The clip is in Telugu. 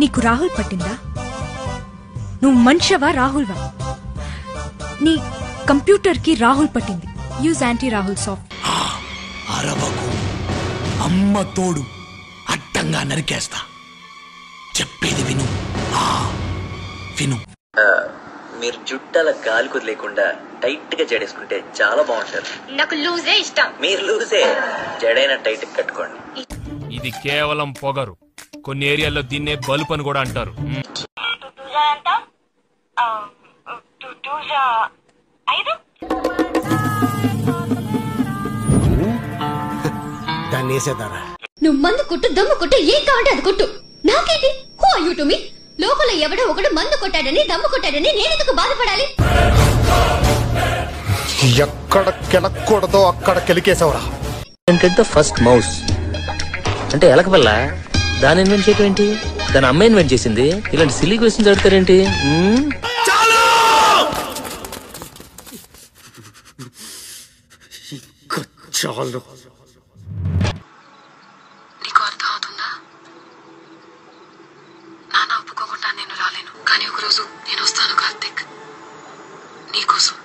నీకు రాహుల్ పట్టిందా? నువ్వు మనిషివా రాహుల్వా? నీ కంప్యూటర్ కి రాహుల్ పట్టింది. Use anti Rahul soft. అరవకు, అమ్మ తోడు అడ్డంగా నరికేస్తా. చెప్పేది విను, విను. మీరు జుట్టాల గాలి కుదిలేకుండా టైట్ గా జడేసుకుంటే చాలా బాగుంటారు. నాకు లూజే ఇష్టం. మీరు లూజే, జడైన టైట్ కట్టుకోండి. ఇది కేవలం పొగరు. కొన్ని ఏరియాల్లో దీన్నే బల్బ్ అని కూడా అంటారు. నువ్వు మందు కుట్టు, దమ్ము కుట్టు, ఏం కావాలంటే అది కుట్టు. నాకేంటి? Who are you to me? లోపల ఎవడో ఒకడు మందు కొట్టాడని, దమ్ము కొట్టాడని నేనెందుకు బాధపడాలి? ఎక్కడ కెలక్కూడదో అక్కడ కెలికేసావురా. ఫస్ట్ మౌస్ అంటే ఎలకపల్ల. దాని ఇన్వెంట్ చేయటం ఏంటి? దాని అమ్మ ఇన్వెంట్ చేసింది. ఇలాంటి సిల్లీ క్వశ్చన్స్ అడుగుతారేంటి? చాలు. నీకు అర్థం అవుతుందా? నాన్న ఒప్పుకోకుండా నేను రాలేను, కానీ ఒకరోజు నేను వస్తాను కార్తిక్, నీకోసం.